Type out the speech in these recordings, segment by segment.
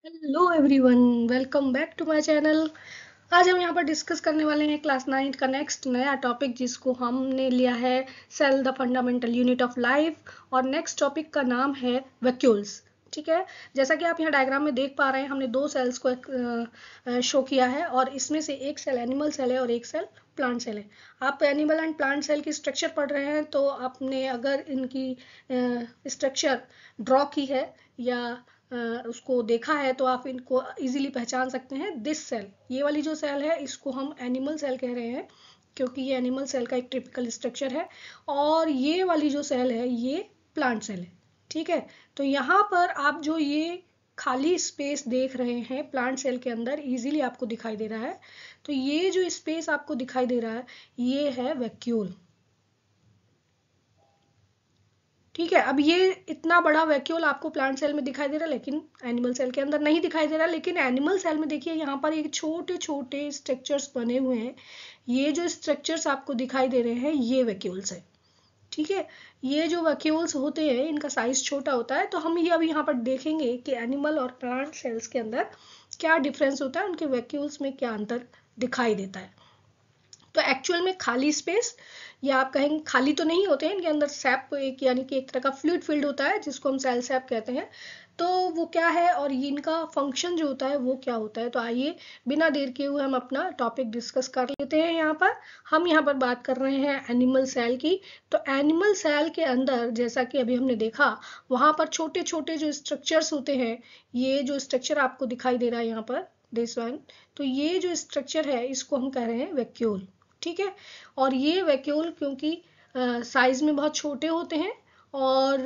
Hello everyone, welcome back to my channel. आज हम यहाँ पर डिस्कस करने वाले हैं क्लास 9 का नेक्स्ट नया टॉपिक, जिसको हमने लिया है cell the fundamental unit of life. और नेक्स्ट टॉपिक का नाम है वैक्यूल्स। ठीक है, जैसा कि आप यहाँ डायग्राम में देख पा रहे हैं, हमने दो सेल्स को शो किया है और इसमें से एक सेल एनिमल सेल है और एक सेल प्लांट सेल है। आप एनिमल एंड प्लांट सेल की स्ट्रक्चर पढ़ रहे हैं तो आपने अगर इनकी स्ट्रक्चर ड्रॉ की है या उसको देखा है तो आप इनको इजीली पहचान सकते हैं। दिस सेल, ये वाली जो सेल है, इसको हम एनिमल सेल कह रहे हैं क्योंकि ये एनिमल सेल का एक टिपिकल स्ट्रक्चर है। और ये वाली जो सेल है ये प्लांट सेल है। ठीक है, तो यहाँ पर आप जो ये खाली स्पेस देख रहे हैं प्लांट सेल के अंदर इजीली आपको दिखाई दे रहा है, तो ये जो स्पेस आपको दिखाई दे रहा है ये है वैक्यूल। ठीक है, अब ये इतना बड़ा वैक्यूल आपको प्लांट सेल में दिखाई दे रहा है लेकिन एनिमल सेल के अंदर नहीं दिखाई दे रहा। लेकिन एनिमल सेल में देखिए यहाँ पर एक छोटे छोटे स्ट्रक्चर्स बने हुए हैं। ये जो स्ट्रक्चर्स आपको दिखाई दे रहे हैं ये वैक्यूल्स है। ठीक है, ये जो वैक्यूल्स होते हैं इनका साइज छोटा होता है। तो हम ये अभी यहाँ पर देखेंगे कि एनिमल और प्लांट सेल्स के अंदर क्या डिफरेंस होता है, उनके वैक्यूल्स में क्या अंतर दिखाई देता है। तो एक्चुअल में खाली स्पेस, या आप कहेंगे खाली तो नहीं होते हैं, इनके अंदर सैप एक यानी कि एक तरह का फ्लूइड फील्ड होता है जिसको हम सेल सैप कहते हैं। तो वो क्या है और ये इनका फंक्शन जो होता है वो क्या होता है, तो आइए बिना देर किए हुए हम अपना टॉपिक डिस्कस कर लेते हैं। हम यहाँ पर बात कर रहे हैं एनिमल सेल की। तो एनिमल सेल के अंदर जैसा कि अभी हमने देखा, वहाँ पर छोटे छोटे जो स्ट्रक्चर्स होते हैं, ये जो स्ट्रक्चर आपको दिखाई दे रहा है यहाँ पर दिस वन, तो ये जो स्ट्रक्चर है इसको हम कह रहे हैं वैक्यूल। ठीक है, और ये वैक्यूल क्योंकि साइज में बहुत छोटे होते हैं और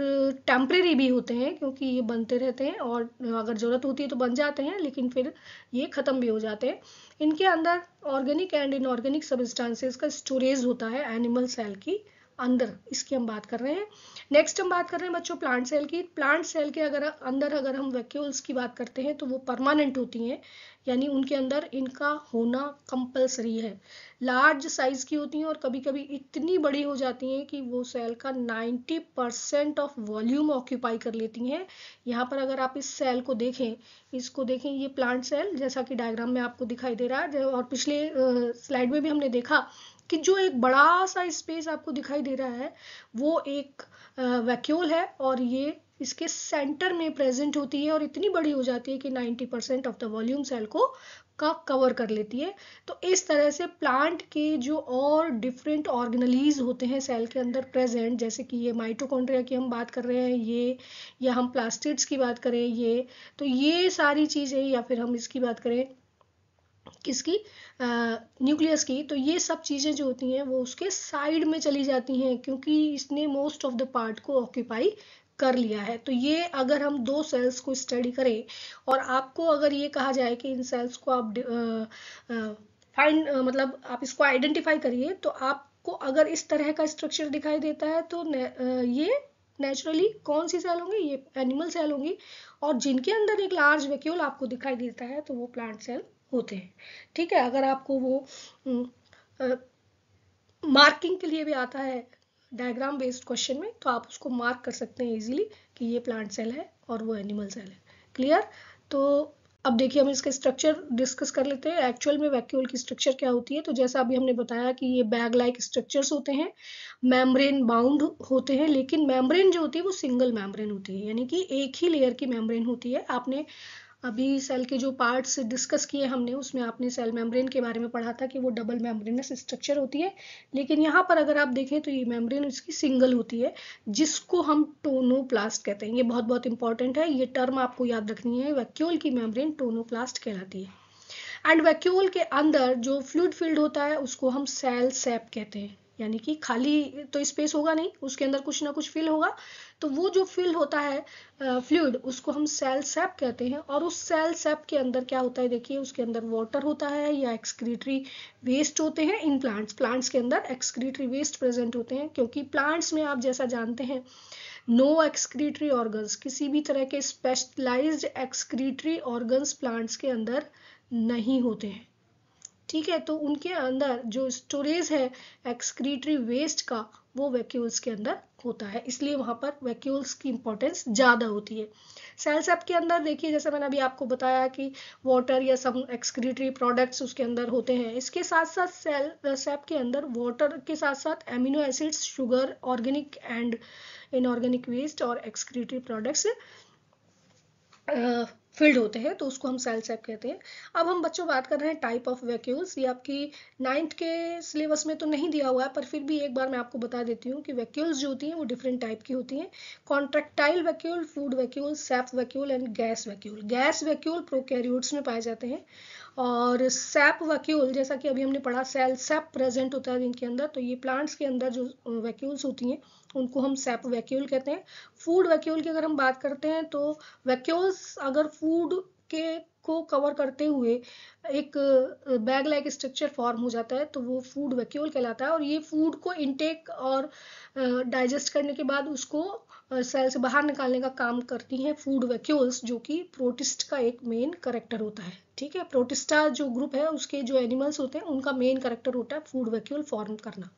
टेम्परेरी भी होते हैं क्योंकि ये बनते रहते हैं और अगर ज़रूरत होती है तो बन जाते हैं लेकिन फिर ये ख़त्म भी हो जाते हैं। इनके अंदर ऑर्गेनिक एंड इनऑर्गेनिक सब्सटेंसेस का स्टोरेज होता है एनिमल सेल की अंदर, इसकी हम बात कर रहे हैं। नेक्स्ट हम बात कर रहे हैं बच्चों प्लांट सेल की। प्लांट सेल के अगर हम वैक्यूल्स की बात करते हैं तो वो परमानेंट होती हैं, यानी उनके अंदर इनका होना कंपलसरी है। लार्ज साइज की होती हैं और कभी कभी इतनी बड़ी हो जाती हैं कि वो सेल का 90% ऑफ वॉल्यूम ऑक्यूपाई कर लेती हैं। यहाँ पर अगर आप इस सेल को देखें, इसको देखें, ये प्लांट सेल जैसा कि डायग्राम में आपको दिखाई दे रहा है और पिछले स्लाइड में भी हमने देखा कि जो एक बड़ा सा स्पेस आपको दिखाई दे रहा है वो एक वैक्यूल है और ये इसके सेंटर में प्रेजेंट होती है और इतनी बड़ी हो जाती है कि 90% ऑफ द वॉल्यूम सेल को का कवर कर लेती है। तो इस तरह से प्लांट के जो और डिफरेंट ऑर्गेनलीज होते हैं सेल के अंदर प्रेजेंट, जैसे कि ये माइटोकॉन्ड्रिया की हम बात कर रहे हैं, ये या हम प्लास्टिड्स की बात करें, ये तो ये सारी चीज़ें, या फिर हम इसकी बात करें किसकी, न्यूक्लियस की, तो ये सब चीज़ें जो होती हैं वो उसके साइड में चली जाती हैं क्योंकि इसने मोस्ट ऑफ द पार्ट को ऑक्यूपाई कर लिया है। तो ये अगर हम दो सेल्स को स्टडी करें और आपको अगर ये कहा जाए कि इन सेल्स को आप फाइंड मतलब आप इसको आइडेंटिफाई करिए, तो आपको अगर इस तरह का स्ट्रक्चर दिखाई देता है तो ये नेचुरली कौन सी सेल होंगी, ये एनिमल सेल होंगी। और जिनके अंदर एक लार्ज वैक्यूल आपको दिखाई देता है तो वो प्लांट सेल होते हैं। ठीक है, अगर आपको वो मार्किंग के लिए भी आता है डायग्राम बेस्ड क्वेश्चन में तो आप उसको मार्क कर सकते हैं इजीली कि ये प्लांट सेल है और वो एनिमल सेल है। क्लियर? तो अब देखिए हम इसके स्ट्रक्चर डिस्कस कर लेते हैं। एक्चुअल में वैक्यूल की स्ट्रक्चर क्या होती है, तो जैसा अभी हमने बताया कि ये बैग लाइक स्ट्रक्चर्स होते हैं, मेम्ब्रेन बाउंड होते हैं, लेकिन मेम्ब्रेन जो होती है वो सिंगल मेम्ब्रेन होती है, यानी कि एक ही लेयर की मेम्ब्रेन होती है। आपने अभी सेल के जो पार्ट्स डिस्कस किए हमने उसमें आपने सेल मेम्ब्रेन के बारे में पढ़ा था कि वो डबल मेम्ब्रेनस स्ट्रक्चर होती है, लेकिन यहाँ पर अगर आप देखें तो ये मेम्ब्रेन इसकी सिंगल होती है जिसको हम टोनोप्लास्ट कहते हैं। ये बहुत बहुत इंपॉर्टेंट है, ये टर्म आपको याद रखनी है। वैक्यूल की मेम्ब्रेन टोनोप्लास्ट कहलाती है। एंड वैक्यूल के अंदर जो फ्लूइड फील्ड होता है उसको हम सेल सैप कहते हैं, यानी कि खाली तो स्पेस होगा नहीं, उसके अंदर कुछ ना कुछ फिल होगा। तो वो जो फिल होता है फ्लूइड, उसको हम सेल सैप कहते हैं। और उस सेल सैप के अंदर क्या होता है, देखिए उसके अंदर वाटर होता है या एक्सक्रीटरी वेस्ट होते हैं। इन प्लांट्स के अंदर एक्सक्रीटरी वेस्ट प्रेजेंट होते हैं क्योंकि प्लांट्स में आप जैसा जानते हैं नो एक्सक्रीटरी ऑर्गन्स, किसी भी तरह के स्पेशलाइज्ड एक्सक्रीटरी ऑर्गन्स प्लांट्स के अंदर नहीं होते हैं। ठीक है, तो उनके अंदर जो स्टोरेज है एक्सक्रीटरी वेस्ट का वो वैक्यूल्स के अंदर होता है, इसलिए वहाँ पर वैक्यूल्स की इंपॉर्टेंस ज़्यादा होती है। सेल सेप के अंदर देखिए, जैसे मैंने अभी आपको बताया कि वाटर या सम एक्सक्रीटरी प्रोडक्ट्स उसके अंदर होते हैं। इसके साथ साथ सेल सेप के अंदर वाटर के साथ साथ amino acids, sugar, organic and inorganic waste और एक्सक्रीटरी प्रोडक्ट्स फील्ड होते हैं, तो उसको हम सेल सेप कहते हैं। अब हम बच्चों बात कर रहे हैं टाइप ऑफ वैक्यूल्स। ये आपकी 9th के सिलेबस में तो नहीं दिया हुआ है, पर फिर भी एक बार मैं आपको बता देती हूँ कि वैक्यूल्स जो होती हैं वो डिफरेंट टाइप की होती हैं। Contractile vacuole, food vacuole, SAP vacuole and gas vacuole. Gas vacuole prokaryotes में पाए जाते हैं, और सैप वैक्यूल जैसा कि अभी हमने पढ़ा सेल सैप प्रेजेंट होता है इनके अंदर, तो ये प्लांट्स के अंदर जो वैक्यूल्स होती हैं उनको हम सैप वैक्यूल कहते हैं। फूड वैक्यूल की अगर हम बात करते हैं तो वैक्यूल्स अगर फूड के को कवर करते हुए एक बैग लाइक स्ट्रक्चर फॉर्म हो जाता है तो वो फूड वैक्यूल कहलाता है, और ये फूड को इनटेक और डाइजेस्ट करने के बाद उसको सेल से बाहर निकालने का काम करती हैं फूड वैक्यूल्स, जो कि प्रोटिस्ट का एक मेन कैरेक्टर होता है। ठीक है, प्रोटिस्टा जो ग्रुप है उसके जो एनिमल्स होते हैं उनका मेन कैरेक्टर होता है फूड वैक्यूल फॉर्म करना।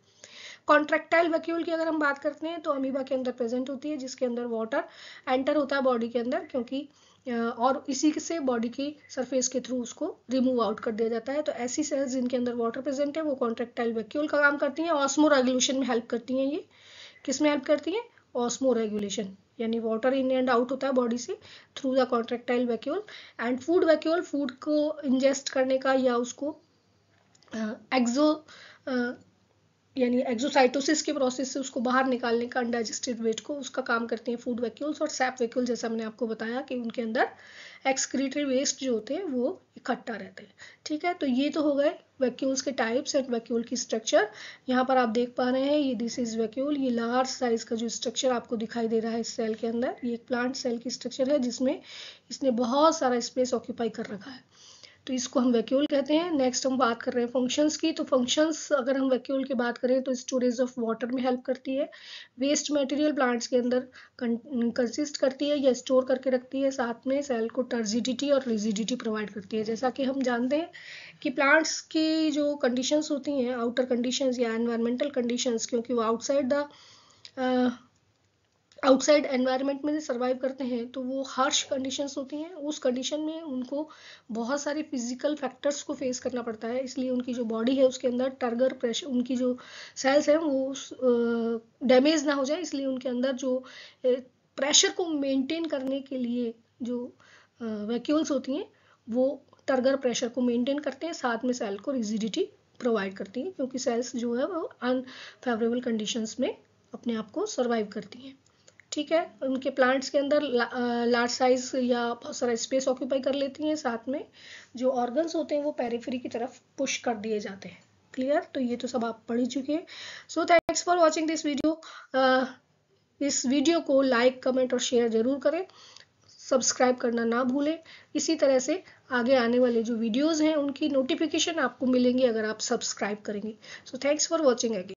कॉन्ट्रैक्टाइल वैक्यूल की अगर हम बात करते हैं तो अमीबा के अंदर प्रेजेंट होती है, जिसके अंदर वाटर एंटर होता है बॉडी के अंदर, क्योंकि और इसी से बॉडी की सरफेस के थ्रू उसको रिमूव आउट कर दिया जाता है। तो ऐसी सेल्स जिनके अंदर वाटर प्रेजेंट है वो कॉन्ट्रैक्टाइल वैक्यूल का काम करती हैं। ऑस्मो रेगुलेशन में हेल्प करती हैं। ये किस में हेल्प करती हैं? ऑस्मो रेगुलेशन, यानी वाटर इन एंड आउट होता है बॉडी से through the contractile vacuole. And food vacuole food को इंजेस्ट करने का या उसको एक्सो यानी एक्सोसाइटोसिस के प्रोसेस से उसको बाहर निकालने का, अनडाइजेस्टेड वेस्ट को, उसका काम करते हैं फूड वैक्यूल्स। और सैप वैक्यूल जैसा मैंने आपको बताया कि उनके अंदर एक्सक्रीटरी वेस्ट जो होते हैं वो इकट्ठा रहते हैं। ठीक है, तो ये तो हो गए वैक्यूल्स के टाइप्स एंड वैक्यूल की स्ट्रक्चर। यहाँ पर आप देख पा रहे हैं ये दिस इज वैक्यूल। ये लार्ज साइज का जो स्ट्रक्चर आपको दिखाई दे रहा है इस सेल के अंदर, ये एक प्लांट सेल की स्ट्रक्चर है जिसमें इसने बहुत सारा स्पेस ऑक्यूपाई कर रखा है, तो इसको हम वैक्यूल कहते हैं। नेक्स्ट हम बात कर रहे हैं फंक्शंस की। तो फंक्शंस अगर हम वैक्यूल की बात करें तो स्टोरेज ऑफ वाटर में हेल्प करती है, वेस्ट मटेरियल प्लांट्स के अंदर कंसिस्ट करती है या स्टोर करके रखती है, साथ में सेल को टर्जिडिटी और रिजिडिटी प्रोवाइड करती है। जैसा कि हम जानते हैं कि प्लांट्स की जो कंडीशंस होती हैं, आउटर कंडीशंस या एनवायरमेंटल कंडीशंस, क्योंकि वो आउटसाइड एनवायरनमेंट में सर्वाइव करते हैं, तो वो हार्श कंडीशंस होती हैं। उस कंडीशन में उनको बहुत सारे फिजिकल फैक्टर्स को फेस करना पड़ता है, इसलिए उनकी जो बॉडी है उसके अंदर टर्गर प्रेशर, उनकी जो सेल्स हैं वो डैमेज ना हो जाए, इसलिए उनके अंदर जो प्रेशर को मेंटेन करने के लिए जो वैक्यूल्स होती हैं वो टर्गर प्रेशर को मेंटेन करते हैं, साथ में सेल को रिजिडिटी प्रोवाइड करती हैं, क्योंकि सेल्स जो है वो अनफेवरेबल कंडीशंस में अपने आप को सर्वाइव करती हैं। ठीक है, उनके प्लांट्स के अंदर लार्ज साइज या बहुत सारा स्पेस ऑक्यूपाई कर लेती हैं, साथ में जो ऑर्गन्स होते हैं वो पेरिफेरी की तरफ पुश कर दिए जाते हैं। क्लियर? तो ये तो सब आप पढ़ ही चुके हैं। So thanks for watching this video. इस वीडियो को लाइक, कमेंट और शेयर जरूर करें, सब्सक्राइब करना ना भूलें। इसी तरह से आगे आने वाले जो वीडियोज़ हैं उनकी नोटिफिकेशन आपको मिलेंगी अगर आप सब्सक्राइब करेंगे। So thanks for watching again.